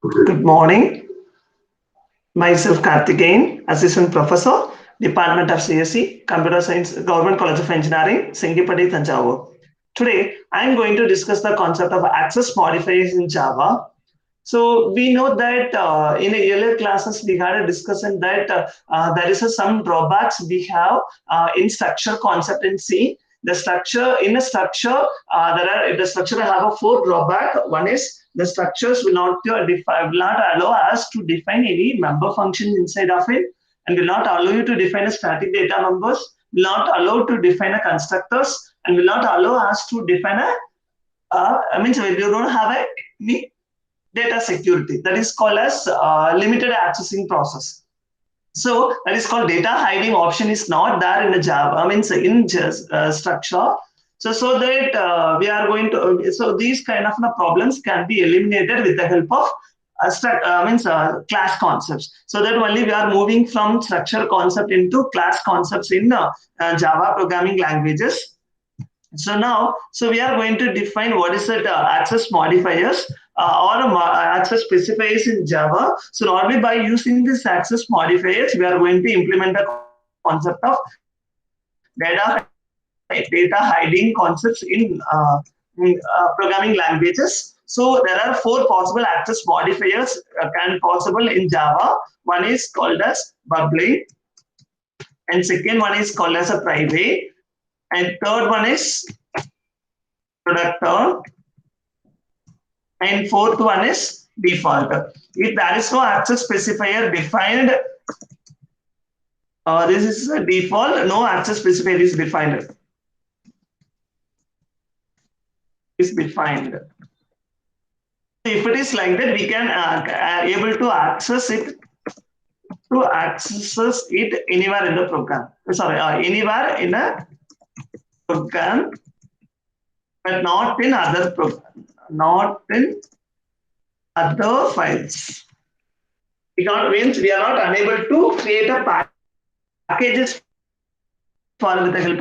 Good morning. Myself Karthikeyan, Assistant Professor, Department of CSE, Computer Science, Government College of Engineering, Singipadi, Tanjavur. Today, I am going to discuss the concept of access modifiers in Java. So we know that in the earlier classes we had a discussion that there is some drawbacks we have in structure concept in C. The structure in a structure the structure have a four drawback. One is the structures will not allow us to define any member functions inside of it, and will not allow you to define a static data members. Will not allow to define a constructors, and will not allow us to define a I mean, so you don't have any data security. That is called as limited accessing process. So that is called data hiding option is not there in the Java. I mean, so in just structure. So that we are going to. So these kind of problems can be eliminated with the help of class concepts. So that only we are moving from structure concept into class concepts in Java programming languages. So now, so we are going to define what is the access modifiers access specifiers in Java. So normally by using this access modifiers, we are going to implement the concept of data hiding concepts in programming languages. So there are four possible access modifiers can possible in Java. One is called as bubbling, and second one is called as a private, and third one is productor, and fourth one is default. If there is no access specifier defined, this is a default, no access specifier is defined. If it is like that, we can able to access it anywhere in the program. Sorry, anywhere in a program, but not in other files. Means we are not unable to create a packages for with the help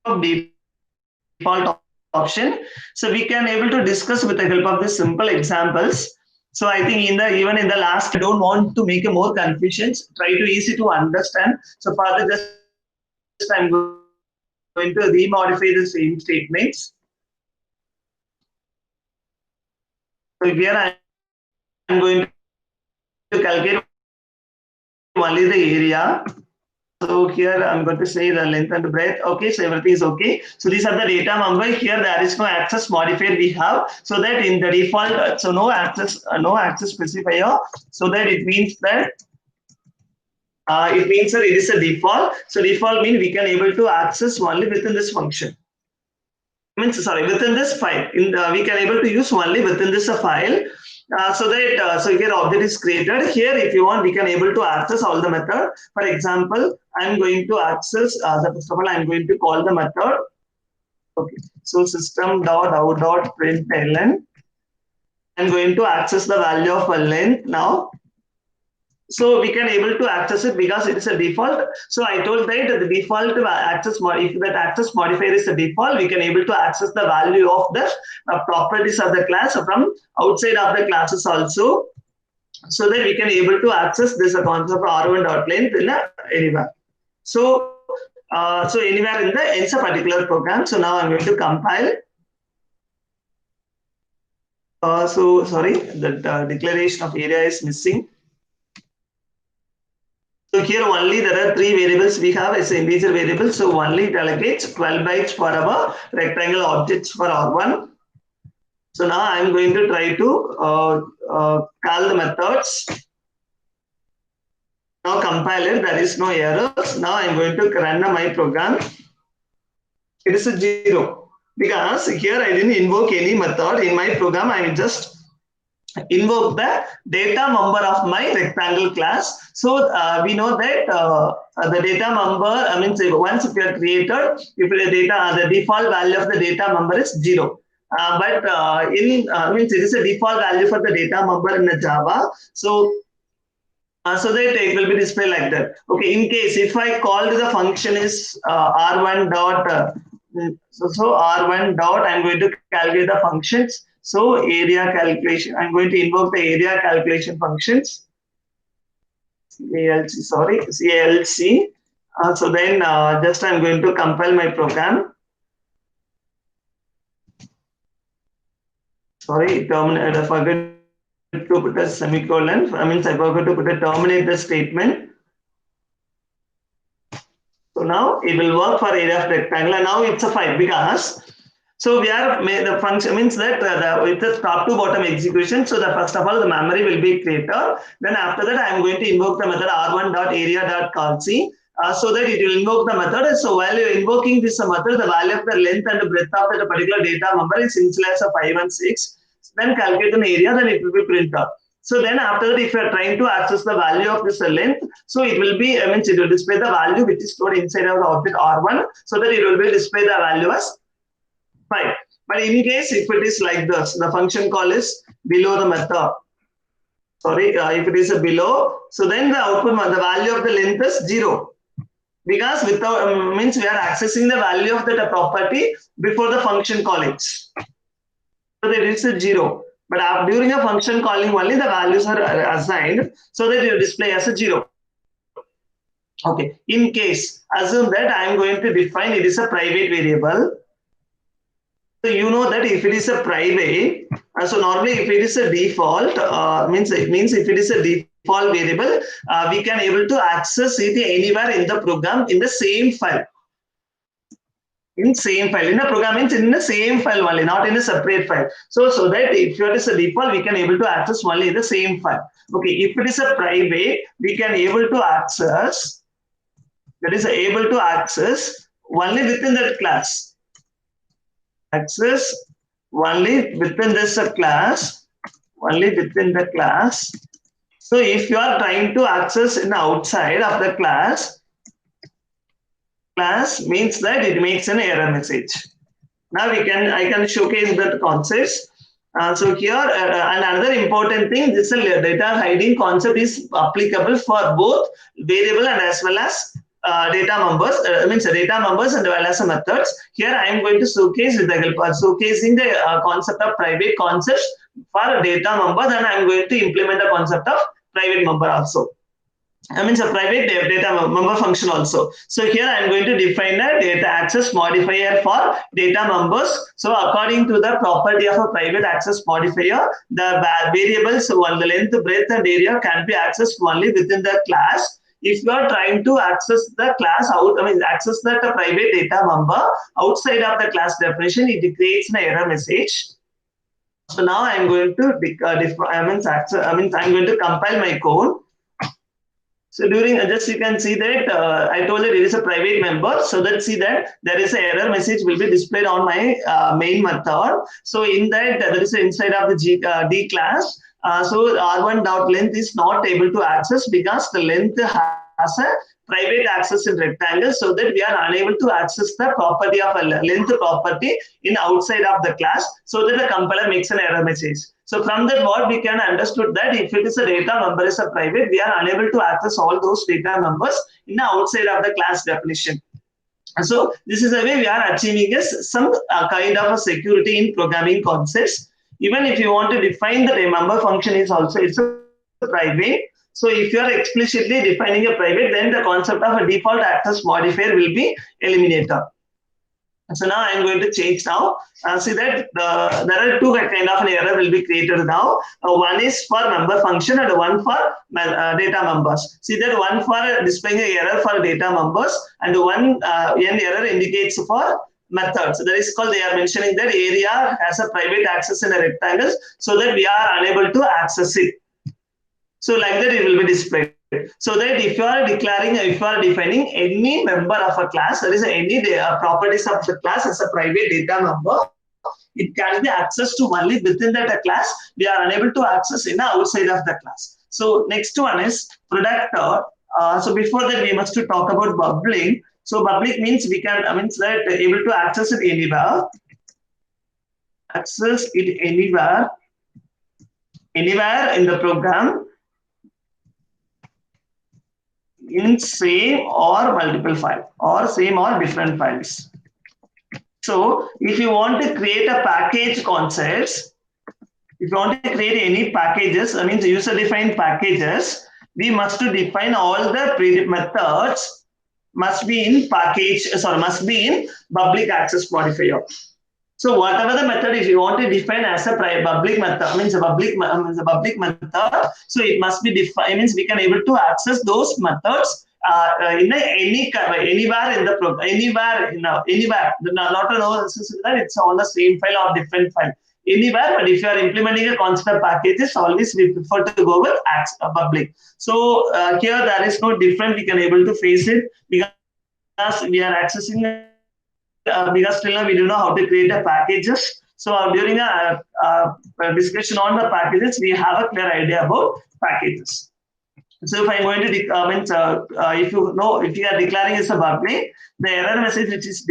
of default option. So we can able to discuss with the help of the simple examples. So I think even in the last, I don't want to make a more confusions. Try to easy to understand. So further, just I'm going to remodify the same statements. So here I'm going to calculate only the area. So here I'm going to say the length and the breadth. Okay, so everything is okay. So these are the data number. Here there is no access modifier we have. So that in the default, so no access specifier. So that it means that that it is a default. So default means we can able to access only within this function. Within this file. We can able to use only within this file. So here object is created. Here, if you want, we can able to access all the method. For example, I'm going to access first of all, I'm going to call the method. Okay. So system.out.println. I'm going to access the value of a length now. So we can able to access it because it is a default. So I told that the default access, if that access modifier is a default, we can able to access the value of the properties of the class from outside of the classes also. So that we can able to access this concept of r1.length in anywhere. So anywhere in a particular program. So now I'm going to compile. Sorry, the declaration of area is missing. So here only there are three variables we have as integer variable. So only it allocates 12 bytes for our rectangle objects for R1. So now I'm going to try to call the methods. Now compile it, there is no errors. Now I'm going to run my program. It is a 0 because here I didn't invoke any method in my program. I just invoke the data member of my rectangle class. So we know that the data member, once if you are created, if the default value of the data member is 0. But it is a default value for the data member in the Java. So that it will be displayed like that. Okay, in case if I called the function is r1 dot, so r1 dot, I'm going to calculate the functions. So area calculation, I'm going to invoke the area calculation functions. CALC, sorry, CALC. So then just I'm going to compile my program. Sorry, terminate, I forgot to put a semicolon. I forgot to put a terminate the statement. So now it will work for area of rectangle, and now it's a 5 because so we are the function means that with the top to bottom execution. So the first of all the memory will be created. Then after that I am going to invoke the method r1.area.calc. So that it will invoke the method. So while you're invoking this method, the value of the length and the breadth of the particular data number is initialized of 5 and 6. Then calculate an area, then it will be printed. So then after that, if you are trying to access the value of this length, so it will be, it will display the value which is stored inside of the object R1, so that it will be display the value as 5. But in case if it is like this, the function call is below the method. Sorry, if it is below, so then the output, the value of the length is 0. Because without means we are accessing the value of that property before the function calling. So that it's a 0. But during a function calling only the values are assigned, so that you display as a 0. Okay. In case, assume that I am going to define it is a private variable. So you know that if it is a private, so normally if it is a default, means if it is a default variable, we can able to access it anywhere in the program in the same file. In same file, in the program means in the same file only, not in a separate file. So that if it is a default, we can able to access only in the same file. Okay, if it is a private, we can able to access, that is able to access only within that class. Access only within this class, only within the class. So if you are trying to access in the outside of the class means that it makes an error message. Now I can showcase that concepts. So here and another important thing, this data hiding concept is applicable for both variable and as well as data members. Means data members and as well as methods. Here I am going to showcase with the help of showcasing the concept of private concepts for data member. Then I am going to implement the concept of private member also. A private data member function also. So here I am going to define a data access modifier for data members. So according to the property of a private access modifier, the variables, the length, breadth, and area can be accessed only within the class. If you are trying to access the class access that private data member outside of the class definition, it creates an error message. So now I am going to I'm going to compile my code. So during just you can see that I told that it is a private member. So let's see that there is an error message will be displayed on my main method. So in that there is inside of the D class. So R1.length is not able to access because the length has a private access in rectangle, so that we are unable to access the property of a length property in outside of the class, so that the compiler makes an error message. So from that what we can understood that if it is a data member is a private, we are unable to access all those data members in the outside of the class definition. So this is the way we are achieving some kind of a security in programming concepts. Even if you want to define the member function is also it's a private. So if you are explicitly defining a private, then the concept of a default access modifier will be eliminated. So now I am going to change now. See that there are two kind of an error will be created now. One is for member function and one for data members. See that one for displaying an error for data members and one error indicates for methods. So that is called, they are mentioning that area has a private access in a rectangle, so that we are unable to access it. So like that it will be displayed. So that if you are defining any member of a class, there is any properties of the class as a private data member, it can be accessed to only within that class. We are unable to access in the outside of the class. So next one is product. So before that we must to talk about public. So public means we can that able to access it anywhere. Access it anywhere in the program, in same or multiple file or same or different files. So if you want to create a package concepts, if you want to create any packages, I mean user-defined packages, we must to define all the methods must be in must be in public access modifier. So whatever the method, if you want to define as a public method, means a public method, so it must be defined. Means we can able to access those methods in anywhere in the program, anywhere. Not to know that it's on the same file or different file. Anywhere, but if you are implementing a concept of packages, always we prefer to go with public. So here there is no difference. We can able to face it because we are accessing. Because still now we don't know how to create the packages. So during a discussion on the packages, we have a clear idea about packages. So if I'm going to if you are declaring as a public, the error message which is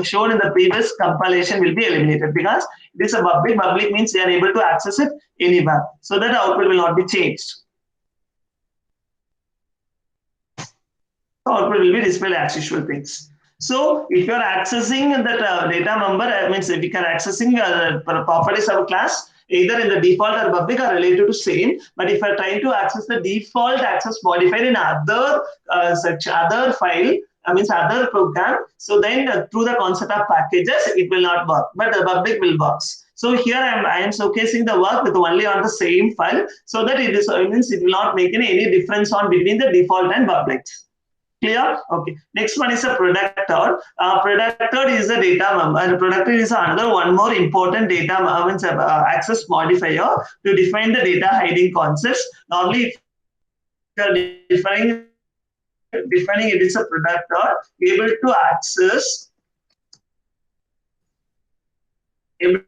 shown in the previous compilation will be eliminated because it is a public. Public means you are able to access it anywhere, so that the output will not be changed. The output will be displayed as usual things. So if you are accessing that data member, means if you are accessing properties of a class, either in the default or public are related to same. But if you are trying to access the default access modifier in other other file, means other program, so then through the concept of packages, it will not work, but the public will work. So here I am showcasing the work with only on the same file, so that it is means it will not make any difference on between the default and public. Clear? Okay. Next one is a productor. Productor is a data member, and productor is another one more important data access modifier to define the data hiding concepts. Normally, if you are defining it is a productor able to access the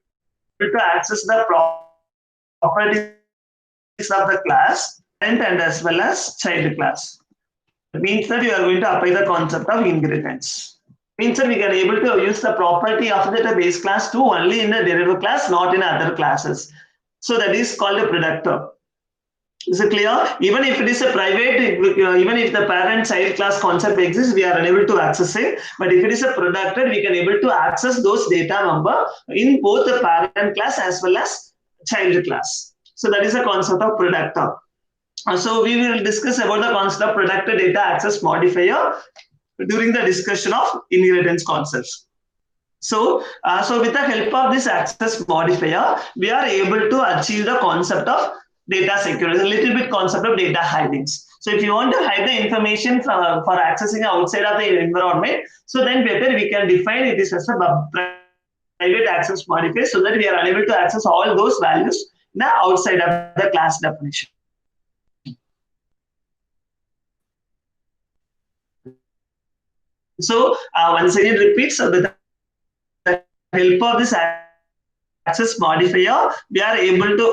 properties of the class and as well as child class. Means that you are going to apply the concept of inheritance. Means that we can able to use the property of the base class to only in the derivative class, not in other classes. So that is called a productor. Is it clear? Even if it is a private, even if the parent child class concept exists, we are unable to access it. But if it is a productor, we can able to access those data number in both the parent class as well as child class. So that is the concept of productor. So we will discuss about the concept of productor data access modifier during the discussion of inheritance concepts. So with the help of this access modifier, we are able to achieve the concept of data security, a little bit concept of data hidings. So if you want to hide the information for accessing outside of the environment, so then better we can define it as a private access modifier, so that we are unable to access all those values outside of the class definition. So once again repeat, so with the help of this access modifier, we are able to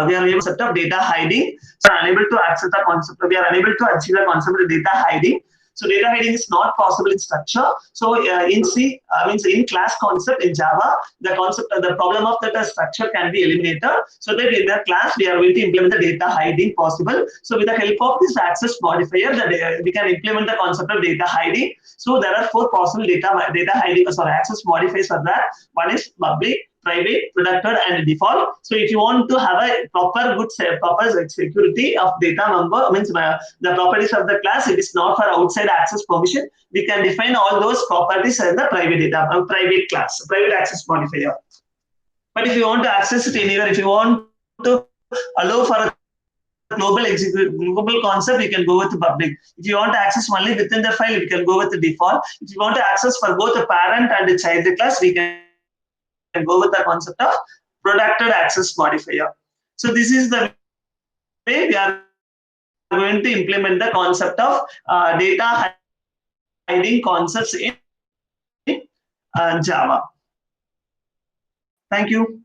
we are able to set up data hiding. So unable to access the concept. We are unable to achieve the concept of data hiding. So data hiding is not possible in structure. So in C, in class concept in Java, the concept, the problem of that structure can be eliminated. So that in the class we are going to implement the data hiding possible. So with the help of this access modifier, we can implement the concept of data hiding. So there are 4 possible data hiding, access modifiers for that. One is public, private, productor, and default. So if you want to have a proper security of data number, the properties of the class, it is not for outside access permission. We can define all those properties in the private private access modifier. But if you want to access it anywhere, if you want to allow for a global concept, you can go with the public. If you want to access only within the file, you can go with the default. If you want to access for both the parent and the child class, we can go with the concept of productor access modifier. So this is the way we are going to implement the concept of data hiding concepts in Java. Thank you.